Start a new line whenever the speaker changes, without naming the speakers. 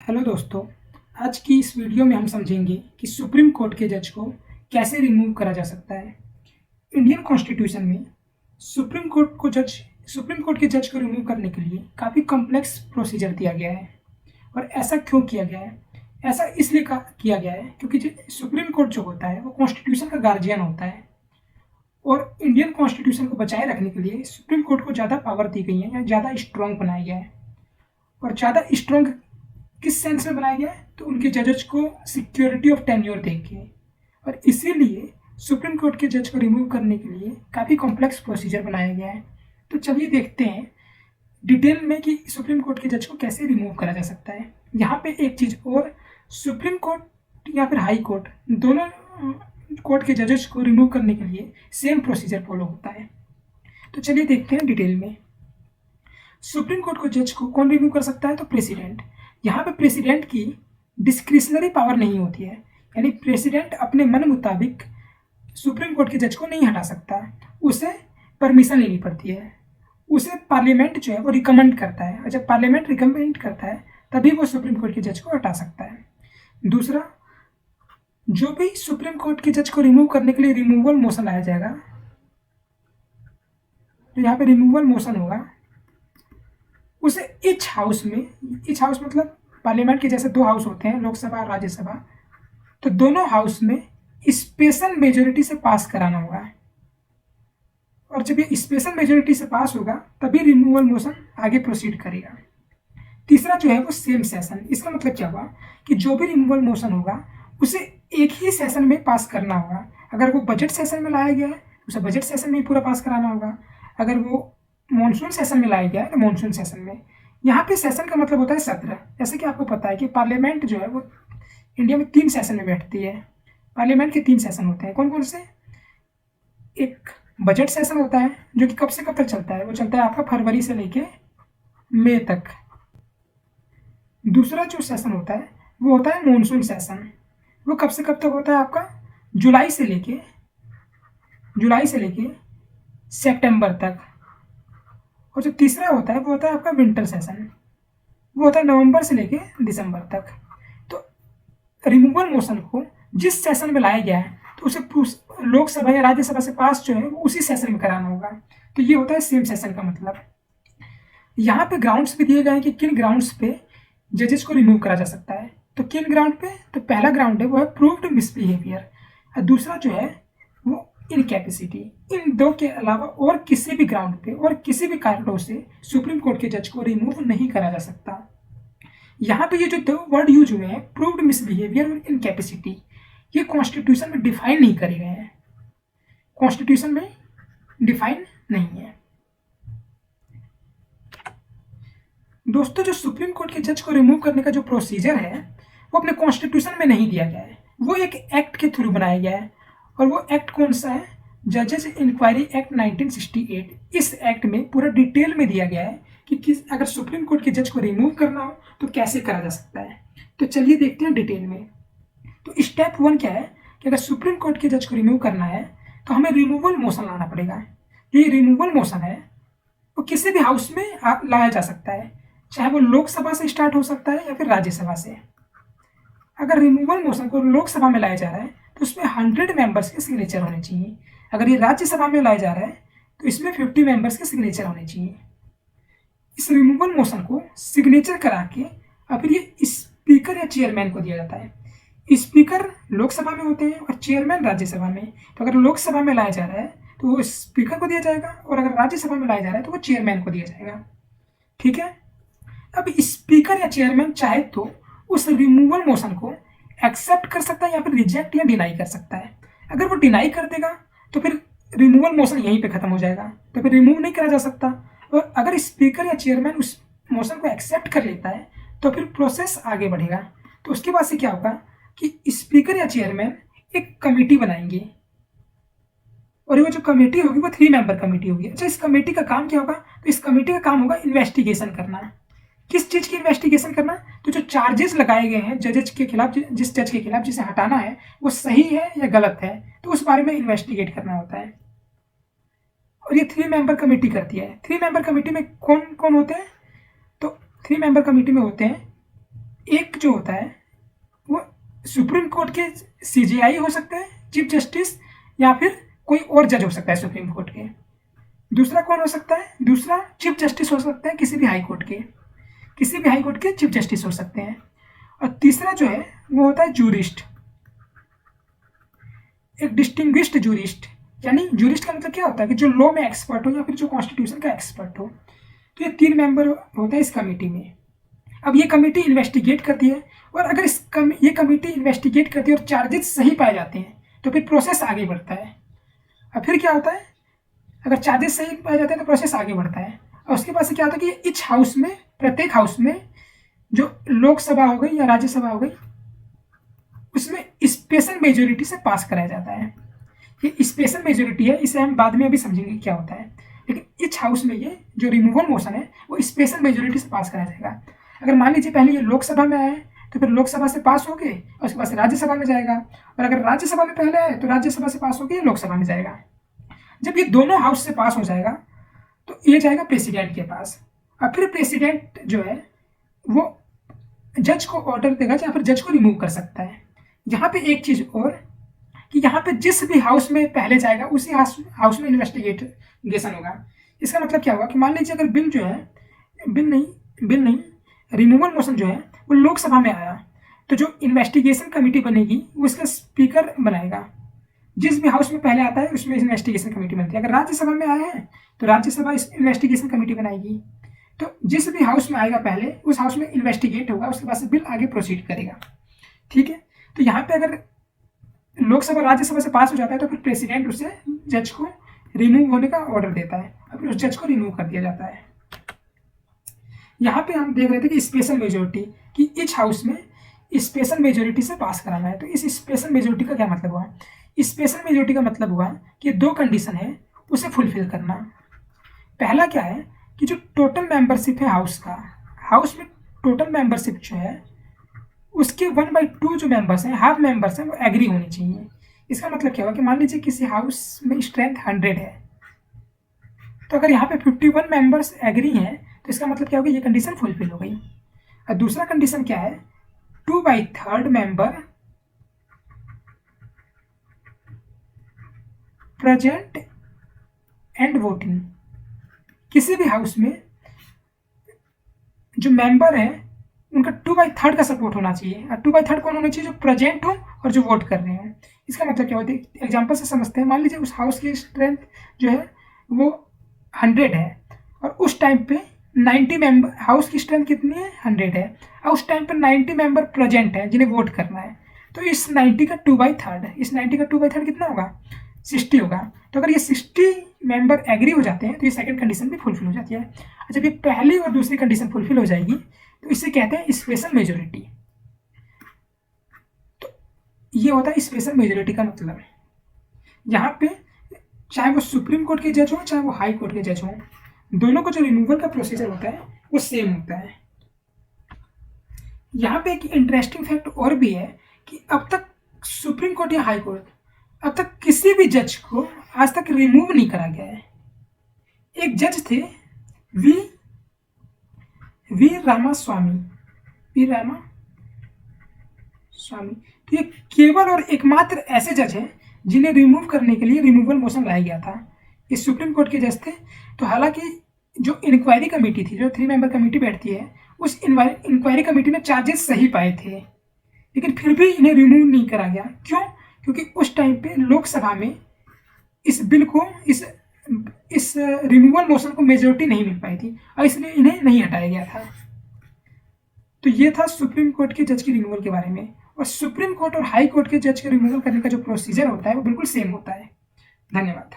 Hello दोस्तों। आज की इस वीडियो में हम समझेंगे कि सुप्रीम कोर्ट के जज को कैसे रिमूव करा जा सकता है। इंडियन कॉन्स्टिट्यूशन में सुप्रीम कोर्ट के जज को रिमूव करने के लिए काफ़ी कॉम्प्लेक्स प्रोसीजर दिया गया है। और ऐसा क्यों किया गया है? ऐसा इसलिए किया गया है क्योंकि सुप्रीम कोर्ट जो होता है वो कॉन्स्टिट्यूशन का गार्जियन होता है। और इंडियन कॉन्स्टिट्यूशन को बचाए रखने के लिए सुप्रीम कोर्ट को ज़्यादा पावर दी गई है या ज़्यादा स्ट्रॉन्ग बनाया गया है। और ज़्यादा स्ट्रॉन्ग किस सेंस में बनाया गया है? तो उनके जजेस को सिक्योरिटी ऑफ टेन्योर देके। और इसीलिए सुप्रीम कोर्ट के जज को रिमूव करने के लिए काफ़ी कॉम्प्लेक्स प्रोसीजर बनाया गया है। तो चलिए देखते हैं डिटेल में कि सुप्रीम कोर्ट के जज को कैसे रिमूव करा जा सकता है। यहाँ पे एक चीज़ और, सुप्रीम कोर्ट या फिर हाई कोर्ट दोनों कोर्ट के जजेस को रिमूव करने के लिए सेम प्रोसीजर फॉलो होता है। तो चलिए देखते हैं डिटेल में। सुप्रीम कोर्ट को जज को कौन रिमूव कर सकता है? तो प्रेसिडेंट। यहाँ पे प्रेसिडेंट की डिस्क्रिशनरी पावर नहीं होती है, यानी प्रेसिडेंट अपने मन मुताबिक सुप्रीम कोर्ट के जज को नहीं हटा सकता, उसे परमिशन लेनी पड़ती है। उसे पार्लियामेंट जो है वो रिकमेंड करता है, और जब पार्लियामेंट रिकमेंड करता है तभी वो सुप्रीम कोर्ट के जज को हटा सकता है। दूसरा, जो भी सुप्रीम कोर्ट के जज को रिमूव करने के लिए रिमूवल मोशन लाया जाएगा, तो यहाँ पे रिमूवल मोशन होगा, उसे इच हाउस मतलब पार्लियामेंट के जैसे दो हाउस होते हैं, लोकसभा और राज्यसभा, तो दोनों हाउस में स्पेशल मेजोरिटी से पास कराना होगा। और जब ये स्पेशल मेजोरिटी से पास होगा तभी रिमूवल मोशन आगे प्रोसीड करेगा। तीसरा जो है वो सेम सेशन। इसका मतलब क्या हुआ कि जो भी रिमूवल मोशन होगा उसे एक ही सेशन में पास करना होगा। अगर वो बजट सेशन में लाया गया है उसे बजट सेशन में पूरा पास कराना होगा। अगर वो मॉनसून सेशन में लाया गया है तो मॉनसून सेशन में। यहाँ पे सेशन का मतलब होता है सत्र। जैसे कि आपको पता है कि पार्लियामेंट जो है वो इंडिया में 3 सेशन में बैठती है। पार्लियामेंट के 3 सेशन होते हैं। कौन कौन से? एक बजट सेशन होता है जो कि कब से कब तक चलता है? वो चलता है आपका फरवरी से लेके मई तक। दूसरा जो सेशन होता है वो होता है मॉनसून सेशन। वो कब से कब तक होता है? आपका जुलाई से लेके सितंबर तक। और जो तीसरा होता है वो होता है आपका विंटर सेशन। वो होता है नवंबर से लेके दिसंबर तक। तो रिमूवल मोशन को जिस सेशन में लाया गया है तो उसे लोकसभा या राज्यसभा से पास जो है वो उसी सेशन में कराना होगा। तो ये होता है सेम सेशन का मतलब। यहाँ पे ग्राउंड्स भी दिए गए हैं कि किन ग्राउंड्स पे जजेस को रिमूव करा जा सकता है। तो किन ग्राउंड पे? तो पहला ग्राउंड है वो है प्रूव्ड मिसबिहेवियर, और दूसरा जो है वो इनकैपेसिटी। इन दो के अलावा और किसी भी ग्राउंड पे और किसी भी कारणों से सुप्रीम कोर्ट के जज को रिमूव नहीं करा जा सकता। यहाँ पे ये जो दो वर्ड यूज हुए हैं, प्रूव्ड मिसबिहेवियर और इनकैपेसिटी, ये कॉन्स्टिट्यूशन में डिफाइन नहीं करे गए हैं। कॉन्स्टिट्यूशन में डिफाइन नहीं है। दोस्तों, जो सुप्रीम कोर्ट के जज को रिमूव करने का जो प्रोसीजर है वो अपने कॉन्स्टिट्यूशन में नहीं दिया गया है, वो एक एक्ट के थ्रू बनाया गया है। और वो एक्ट कौन सा है? जजेस इंक्वायरी एक्ट 1968। इस एक्ट में पूरा डिटेल में दिया गया है कि अगर सुप्रीम कोर्ट के जज को रिमूव करना हो तो कैसे करा जा सकता है। तो चलिए देखते हैं डिटेल में। तो स्टेप 1 क्या है कि अगर सुप्रीम कोर्ट के जज को रिमूव करना है तो हमें रिमूवल मोशन लाना पड़ेगा। जो ये रिमूवल मोशन है वो किसी भी हाउस में लाया जा सकता है, चाहे वो लोकसभा से स्टार्ट हो सकता है या फिर राज्यसभा से। अगर रिमूवल मोशन को लोकसभा में लाया जा रहा है तो उसमें 100 मेंबर्स के सिग्नेचर होने चाहिए। अगर ये राज्यसभा में लाया जा रहा है तो इसमें 50 मेंबर्स के सिग्नेचर होने चाहिए। इस रिमूवल मोशन को सिग्नेचर करा के और फिर ये स्पीकर या चेयरमैन को दिया जाता है। स्पीकर लोकसभा में होते हैं और चेयरमैन राज्यसभा में। तो अगर लोकसभा में लाया जा रहा है तो वो स्पीकर को दिया जाएगा, और अगर राज्यसभा में लाया जा रहा है तो वो चेयरमैन को दिया जाएगा। ठीक है। अब स्पीकर या चेयरमैन चाहे तो उस रिमूवल मोशन को एक्सेप्ट कर सकता है या फिर रिजेक्ट या डिनाई कर सकता है। अगर वो डिनाई कर देगा तो फिर रिमूवल मोशन यहीं पे खत्म हो जाएगा, तो फिर रिमूव नहीं करा जा सकता। और अगर स्पीकर या चेयरमैन उस मोशन को एक्सेप्ट कर लेता है तो फिर प्रोसेस आगे बढ़ेगा। तो उसके बाद से क्या होगा कि स्पीकर या चेयरमैन एक कमेटी बनाएंगे, और वो जो कमेटी होगी वो 3 मेंबर कमेटी होगी। अच्छा, इस कमेटी का काम क्या होगा? तो इस कमेटी का काम होगा इन्वेस्टिगेशन करना। किस चीज़ की इन्वेस्टिगेशन करना? तो जो चार्जेस लगाए गए हैं जजेस के खिलाफ, जिस जज के खिलाफ जिसे हटाना है वो सही है या गलत है, तो उस बारे में इन्वेस्टिगेट करना होता है। और ये 3 मेंबर कमेटी करती है। 3 मेंबर कमेटी में कौन कौन होते हैं? तो 3 मेंबर कमेटी में होते हैं एक जो होता है वो सुप्रीम कोर्ट के सीजेआई हो सकते हैं, चीफ जस्टिस, या फिर कोई और जज हो सकता है सुप्रीम कोर्ट के। दूसरा कौन हो सकता है? दूसरा चीफ जस्टिस हो सकते हैं किसी भी हाई कोर्ट के, किसी भी हाई कोर्ट के चीफ जस्टिस हो सकते हैं। और तीसरा जो है वो होता है जूरिस्ट, एक डिस्टिंग्विश्ड जूरिस्ट। यानी जूरिस्ट का मतलब क्या होता है कि जो लॉ में एक्सपर्ट हो या फिर जो कॉन्स्टिट्यूशन का एक्सपर्ट हो। तो ये 3 मेंबर होते हैं इस कमेटी में। अब ये कमेटी इन्वेस्टिगेट करती है, और अगर ये कमेटी इन्वेस्टिगेट करती है और चार्जेस सही पाए जाते हैं तो फिर प्रोसेस आगे बढ़ता है। अब फिर क्या होता है, अगर चार्जेस सही पाए जाते हैं तो प्रोसेस आगे बढ़ता है। और उसके बाद से क्या होता है कि इच हाउस में, प्रत्येक हाउस में, जो लोकसभा हो गई या राज्यसभा हो गई, उसमें स्पेशल मेजोरिटी से पास कराया जाता है। ये स्पेशल मेजोरिटी है, इसे हम बाद में अभी समझेंगे क्या होता है। लेकिन इच हाउस में ये जो रिमूवल मोशन है वो स्पेशल मेजोरिटी से पास कराया जाएगा। अगर मान लीजिए पहले ये लोकसभा में आए तो फिर लोकसभा से पास हो गए और उसके बाद से राज्यसभा में जाएगा, और अगर राज्यसभा में पहले आए तो राज्यसभा से पास हो गए लोकसभा में जाएगा। जब ये दोनों हाउस से पास हो जाएगा तो ये जाएगा प्रेसिडेंट के पास, और फिर प्रेसिडेंट जो है वो जज को ऑर्डर देगा या फिर जज को रिमूव कर सकता है। यहाँ पे एक चीज और, कि यहाँ पे जिस भी हाउस में पहले जाएगा उसी हाउस में इन्वेस्टिगेशन होगा। इसका मतलब क्या होगा कि मान लीजिए अगर बिल नहीं रिमूवल मोशन जो है वो लोकसभा में आया, तो जो इन्वेस्टिगेशन कमेटी बनेगी वो इसका स्पीकर बनाएगा। जिस भी हाउस में पहले आता है उसमें इन्वेस्टिगेशन कमेटी बनती है। अगर राज्यसभा में आया है तो राज्यसभा इस इन्वेस्टिगेशन कमेटी बनाएगी। तो जिस भी हाउस में आएगा पहले उस हाउस में इन्वेस्टिगेट होगा, उसके बाद से बिल आगे प्रोसीड करेगा। ठीक है, तो यहाँ पे अगर लोकसभा राज्यसभा से पास हो जाता है तो फिर प्रेसिडेंट उसे जज को रिमूव होने का ऑर्डर देता है और फिर उस जज को रिमूव कर दिया जाता है। यहाँ पे हम देख रहे थे कि स्पेशल मेजोरिटी, कि इच हाउस में स्पेशल मेजोरिटी से पास कराना है। तो इस स्पेशल मेजोरिटी का क्या मतलब हुआ? स्पेशल मेजोरिटी का मतलब हुआ कि 2 कंडीशन है उसे फुलफिल करना। पहला क्या है कि जो टोटल मेंबरशिप है हाउस का, हाउस में टोटल मेंबरशिप जो है उसके 1/2 जो मेंबर्स हैं, हाफ मेंबर्स हैं, वो एग्री होनी चाहिए। इसका मतलब क्या हुआ कि मान लीजिए किसी हाउस में स्ट्रेंथ 100 है, तो अगर यहाँ पे 51 मेंबर्स एग्री हैं तो इसका मतलब क्या होगा, ये कंडीशन फुलफिल हो गई। और दूसरा कंडीशन क्या है, 2/3 मेंबर प्रेजेंट एंड वोटिंग। किसी भी हाउस में जो मेंबर है उनका 2/3 का सपोर्ट होना चाहिए। और 2/3 कौन होना चाहिए? जो प्रेजेंट हो और जो वोट कर रहे हो। इसका मतलब क्या होता है, एग्जाम्पल से समझते हैं। मान लीजिए उस हाउस की स्ट्रेंथ जो है वो 100 है, और उस टाइम पे 90 मेंबर, हाउस की स्ट्रेंथ कितनी है? 100 है, और उस टाइम पे 90 मेंबर प्रेजेंट है जिन्हें वोट करना है। तो इस 90 का 2/3, इस 90 का 2/3 कितना होगा? 60 होगा। तो अगर ये 60 मेंबर एग्री हो जाते हैं तो ये सेकंड कंडीशन भी फुलफिल हो जाती है। जब ये पहली और दूसरी कंडीशन फुलफिल हो जाएगी तो इसे कहते हैं स्पेशल मेजोरिटी। तो ये होता है स्पेशल मेजोरिटी का मतलब। यहाँ पे चाहे वो सुप्रीम कोर्ट के जज हो चाहे वो हाई कोर्ट के जज हो, दोनों को जो रिमूवल का प्रोसीजर होता है वो सेम होता है। यहाँ पे एक इंटरेस्टिंग फैक्ट और भी है कि अब तक सुप्रीम कोर्ट या हाई कोर्ट, अब तक किसी भी जज को आज तक रिमूव नहीं करा गया है। एक जज थे वी रामास्वामी, तो ये केवल और एकमात्र ऐसे जज हैं जिन्हें रिमूव करने के लिए रिमूवल मोशन लाया गया था। ये सुप्रीम कोर्ट के जज थे। तो हालांकि जो इंक्वायरी कमेटी थी, जो 3 मेंबर कमेटी बैठती है, उस इंक्वायरी कमेटी ने चार्जेस सही पाए थे, लेकिन फिर भी इन्हें रिमूव नहीं करा गया। क्यों? क्योंकि उस टाइम पे लोकसभा में इस बिल को, इस रिमूवल मोशन को मेजोरिटी नहीं मिल पाई थी और इसलिए इन्हें नहीं हटाया गया था। तो ये था सुप्रीम कोर्ट के जज की रिमूवल के बारे में। और सुप्रीम कोर्ट और हाई कोर्ट के जज के रिमूवल करने का जो प्रोसीजर होता है वो बिल्कुल सेम होता है। धन्यवाद।